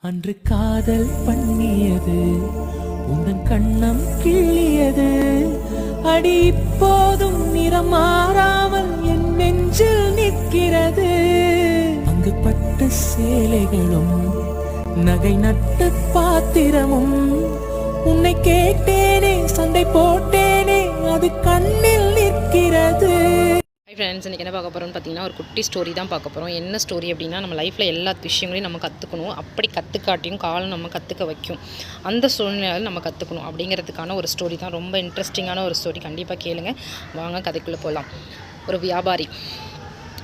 அன்று காதல் பண்ணியது உந்தன் கண்ணம் கிள்ளியது அடி இப்போதும் நிறம் மாறாமல் என் நெஞ்சில் நிற்கிறது. அங்கு பட்டு சேலைகளும் நகை நட்டு பாத்திரமும் உன்னை கேட்டேனே சண்டை போட்டேனே அது கண்ணில் நிற்கிறது. ஃப்ரெண்ட்ஸ், இன்றைக்கி என்ன பார்க்க போகிறோம்னு பார்த்தீங்கன்னா ஒரு குட்டி ஸ்டோரி தான் பார்க்க போகிறோம். என்ன ஸ்டோரி அப்படின்னா, நம்ம லைஃப்பில் எல்லா விஷயங்களையும் நம்ம கற்றுக்கணும். அப்படி கற்றுக்காட்டியும் காலம் நம்ம கற்றுக்க வைக்கும். அந்த சூழ்நிலையில் நம்ம கற்றுக்கணும் அப்படிங்கிறதுக்கான ஒரு ஸ்டோரி தான். ரொம்ப இன்ட்ரெஸ்டிங்கான ஒரு ஸ்டோரி. கண்டிப்பாக கேளுங்க. வாங்க கதைக்குள்ளே போகலாம். ஒரு வியாபாரி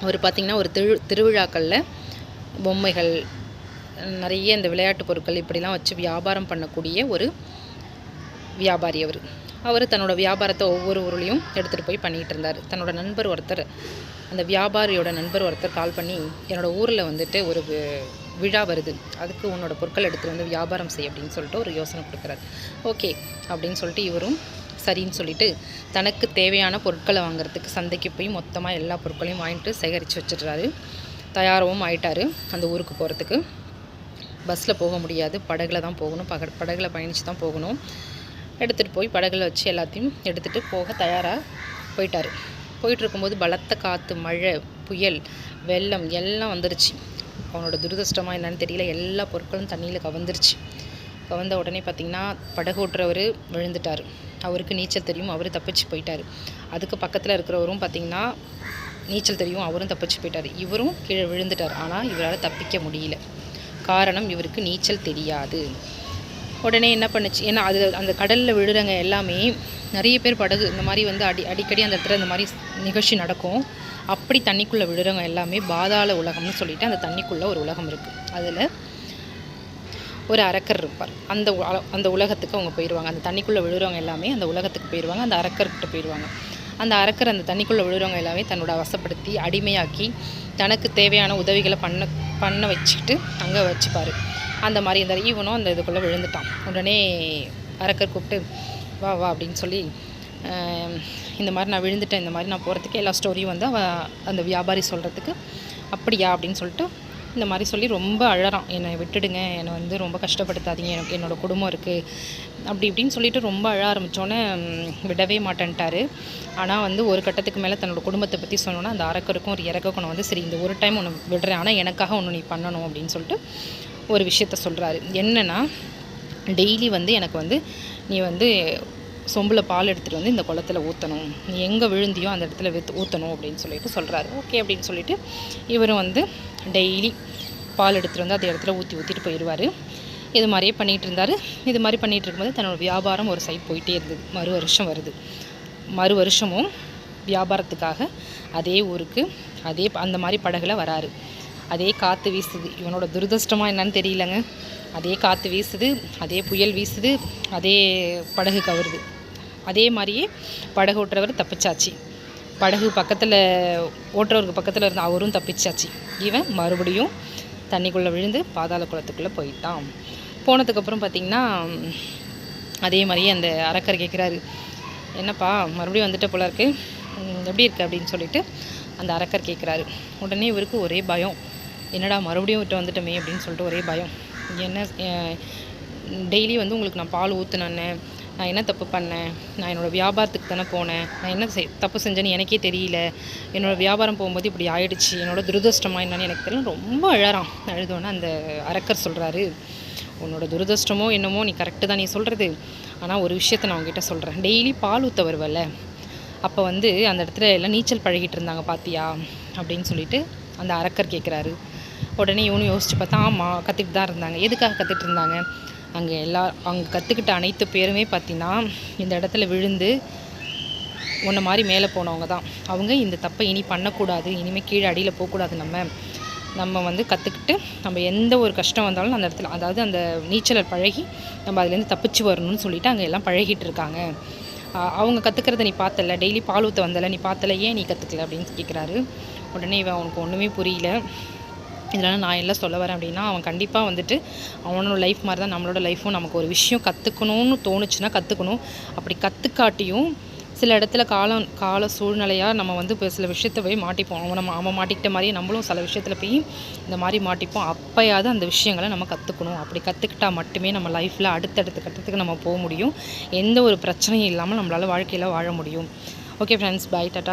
அவர் பார்த்திங்கன்னா ஒரு திருவிழாக்களில் பொம்மைகள் நிறைய இந்த விளையாட்டு பொருட்கள் இப்படிலாம் வச்சு வியாபாரம் பண்ணக்கூடிய ஒரு வியாபாரி. அவர் தன்னோட வியாபாரத்தை ஒவ்வொரு ஊர்லேயும் எடுத்துகிட்டு போய் பண்ணிகிட்டு இருந்தார். தன்னோட நண்பர் ஒருத்தர், அந்த வியாபாரியோட நண்பர் ஒருத்தர் கால் பண்ணி, என்னோடய ஊரில் வந்துட்டு ஒரு விழா வருது, அதுக்கு உன்னோட பொருட்கள் எடுத்துகிட்டு வந்து வியாபாரம் செய் அப்படின்னு சொல்லிட்டு ஒரு யோசனை கொடுக்குறாரு. ஓகே அப்படின்னு சொல்லிட்டு இவரும் சரின்னு சொல்லிட்டு தனக்கு தேவையான பொருட்களை வாங்குறதுக்கு சந்தைக்கு போய் மொத்தமாக எல்லா பொருட்களையும் வாங்கிட்டு சேகரித்து வச்சிடுறாரு. தயாராகவும் ஆயிட்டார் அந்த ஊருக்கு போகிறதுக்கு. பஸ்ஸில் போக முடியாது, படகுல தான் போகணும். படகுல பயணித்து தான் போகணும். எடுத்துகிட்டு போய் படகுல வச்சு எல்லாத்தையும் எடுத்துகிட்டு போக தயாராக போயிட்டார். போயிட்டுருக்கும்போது பலத்த காற்று, மழை, புயல், வெள்ளம் எல்லாம் வந்துருச்சு. அவனோட துரதிர்ஷ்டமாக என்னன்னு தெரியல, எல்லா பொருட்களும் தண்ணியில் கவர்ந்துருச்சு. கவர்ந்த உடனே பார்த்திங்கன்னா படகு ஓட்டுறவர் விழுந்துட்டார். அவருக்கு நீச்சல் தெரியும், அவர் தப்பிச்சு போயிட்டார். அதுக்கு பக்கத்தில் இருக்கிறவரும் பார்த்திங்கன்னா நீச்சல் தெரியும், அவரும் தப்பிச்சு போயிட்டார். இவரும் கீழே விழுந்துட்டார். ஆனால் இவரால் தப்பிக்க முடியல. காரணம், இவருக்கு நீச்சல் தெரியாது. உடனே என்ன பண்ணுச்சு, ஏன்னா அது அந்த கடலில் விழுறங்க எல்லாமே நிறைய பேர் படகு இந்த மாதிரி வந்து அடிக்கடி அந்த இடத்துல இந்த மாதிரி நிகழ்ச்சி நடக்கும். அப்படி தண்ணிக்குள்ளே விழுறவங்க எல்லாமே பாதாள உலகம்னு சொல்லிட்டு அந்த தண்ணிக்குள்ளே ஒரு உலகம் இருக்குது. அதில் ஒரு அரக்கர் இருப்பார். அந்த உலகத்துக்கு அவங்க போயிடுவாங்க. அந்த தண்ணிக்குள்ளே விழுறவங்க எல்லாமே அந்த உலகத்துக்கு போயிடுவாங்க. அந்த அரக்கர்கிட்ட போயிடுவாங்க. அந்த அரக்கர் அந்த தண்ணிக்குள்ளே விழுறவங்க எல்லாமே தன்னோட வசப்படுத்தி அடிமையாக்கி தனக்கு தேவையான உதவிகளை பண்ண வச்சுக்கிட்டு அங்கே வச்சுப்பார். அந்த மாதிரி இந்த ஈவனும் அந்த இதுக்குள்ளே விழுந்துட்டான். உடனே அரக்கர் கூப்பிட்டு வா வா அப்படின்னு சொல்லி, இந்த மாதிரி நான் விழுந்துட்டேன், இந்த மாதிரி நான் போகிறதுக்கு எல்லா ஸ்டோரியும் வந்து அந்த வியாபாரி சொல்கிறதுக்கு, அப்படியா அப்படின்னு சொல்லிட்டு இந்த மாதிரி சொல்லி ரொம்ப அழறான். என்னை விட்டுடுங்க, என்னை வந்து ரொம்ப கஷ்டப்படுத்தாதீங்க, எனக்கு என்னோடய குடும்பம் இருக்குது அப்படி இப்படின்னு சொல்லிட்டு ரொம்ப அழ ஆரம்பித்தோன்னே விடவே மாட்டேன்ட்டார். ஆனால் வந்து ஒரு கட்டத்துக்கு மேலே தன்னோட குடும்பத்தை பற்றி சொன்னோன்னா அந்த அரக்கருக்கும் ஒரு இறக்கணும் வந்து, சரி இந்த ஒரு டைம் ஒன்று விடுறேன், ஆனால் எனக்காக ஒன்று நீ பண்ணணும் அப்படின்னு சொல்லிட்டு ஒரு விஷயத்த சொல்கிறாரு. என்னென்னா, டெய்லி வந்து எனக்கு வந்து நீ வந்து சொம்பில் பால் எடுத்துகிட்டு வந்து இந்த குளத்தில் ஊற்றணும், நீ எங்கே விழுந்தியோ அந்த இடத்துல ஊற்றணும் அப்படின்னு சொல்லிட்டு சொல்கிறாரு. ஓகே அப்படின்னு சொல்லிட்டு இவரும் வந்து டெய்லி பால் எடுத்துகிட்டு வந்து அந்த இடத்துல ஊற்றிட்டு போயிடுவார். இது மாதிரியே பண்ணிகிட்டு இருந்தார். இது மாதிரி பண்ணிகிட்டு இருக்கும்போது தன்னோட வியாபாரம் ஒரு சைட் போயிட்டே இருந்தது. வருஷம் வருது. வருஷமும் வியாபாரத்துக்காக அதே ஊருக்கு அந்த மாதிரி படகுல வராரு. அதே காற்று வீசுது. இவனோட துரதிர்ஷ்டமாக என்னன்னு தெரியலங்க. அதே காற்று வீசுது, அதே புயல் வீசுது, அதே படகு கவருது. அதே மாதிரியே படகு ஓட்டுறவர் தப்பிச்சாச்சு. படகு பக்கத்தில் ஓட்டுறவருக்கு பக்கத்தில் இருந்த அவரும் தப்பிச்சாச்சு. இவன் மறுபடியும் தண்ணிக்குள்ளே விழுந்து பாதாள குளத்துக்குள்ளே போயிட்டான். போனதுக்கப்புறம் பார்த்திங்கன்னா அதே மாதிரியே அந்த அரக்கர் கேட்குறாரு, என்னப்பா மறுபடியும் வந்துட்ட போல இருக்கு, எப்படி இருக்குது அப்படின்னு சொல்லிட்டு அந்த அரக்கர் கேட்குறாரு. உடனே இவருக்கு ஒரே பயம். என்னடா மறுபடியும் விட்டு வந்துட்டோமே அப்படின்னு சொல்லிட்டு ஒரே பயம். என்ன டெய்லி வந்து உங்களுக்கு நான் பால் ஊற்றுனேன்னு, நான் என்ன தப்பு பண்ணேன், நான் என்னோடய வியாபாரத்துக்கு தானே போனேன், நான் என்ன தப்பு செஞ்சேன்னு எனக்கே தெரியல, என்னோடய வியாபாரம் போகும்போது இப்படி ஆயிடுச்சு, என்னோட துரதிர்ஷ்டமாக என்னன்னு எனக்கு தெரியல. ரொம்ப அழறான். அழுதோன்னே அந்த அரக்கர் சொல்கிறாரு, உன்னோட துரதிர்ஷ்டமோ என்னமோ நீ கரெக்டு தான் நீ சொல்கிறது, ஆனால் ஒரு விஷயத்த நான் உங்ககிட்ட சொல்கிறேன். டெய்லி பால் ஊற்ற வருவல்ல, அப்போ வந்து அந்த இடத்துல எல்லாம் நீச்சல் பழகிட்டு இருந்தாங்க பார்த்தியா அப்படின்னு சொல்லிட்டு அந்த அரக்கர் கேட்குறாரு. உடனே இவனும் யோசிச்சு பார்த்தா, ஆமாம் கற்றுக்கிட்டு தான் இருந்தாங்க. எதுக்காக கற்றுட்டு இருந்தாங்க, அங்கே கற்றுக்கிட்ட அனைத்து பேருமே பார்த்திங்கன்னா இந்த இடத்துல விழுந்து உன்ன மாதிரி மேலே போனவங்க தான். அவங்க இந்த தப்பை இனி பண்ணக்கூடாது, இனிமேல் கீழே அடியில் போகக்கூடாது, நம்ம வந்து கற்றுக்கிட்டு நம்ம எந்த ஒரு கஷ்டம் வந்தாலும் அந்த இடத்துல, அதாவது அந்த நீச்சலை பழகி நம்ம அதுலேருந்து தப்பிச்சு வரணும்னு சொல்லிட்டு அங்கே எல்லாம் பழகிட்டு இருக்காங்க. அவங்க கற்றுக்கிறத நீ பார்த்தல, டெய்லி பால் ஊற்ற வந்தல நீ பார்த்தல, ஏன் நீ கற்றுக்கல அப்படின்னு கேட்குறாரு. உடனே இவன் அவனுக்கு ஒன்றுமே புரியல. இதனால் நான் எல்லாம் சொல்ல வரேன் அப்படின்னா, அவன் கண்டிப்பாக வந்துட்டு அவனோட லைஃப் மாதிரி தான் நம்மளோட லைஃப்பும். நமக்கு ஒரு விஷயம் கற்றுக்கணும்னு தோணுச்சுன்னா கற்றுக்கணும். அப்படி கற்றுக்காட்டியும் சில இடத்துல கால சூழ்நிலையாக நம்ம வந்து இப்போ சில விஷயத்தை போய் மாட்டிப்போம். அவன் மாட்டிக்கிட்ட மாதிரியே நம்மளும் சில விஷயத்தில் போய் இந்த மாதிரி மாட்டிப்போம். அப்போயாவது அந்த விஷயங்களை நம்ம கற்றுக்கணும். அப்படி கற்றுக்கிட்டா மட்டுமே நம்ம லைஃப்பில் அடுத்தடுத்த கட்டத்துக்கு நம்ம போக முடியும். எந்த ஒரு பிரச்சனையும் இல்லாமல் நம்மளால் வாழ்க்கையில் வாழ முடியும். Okay friends, bye, tata.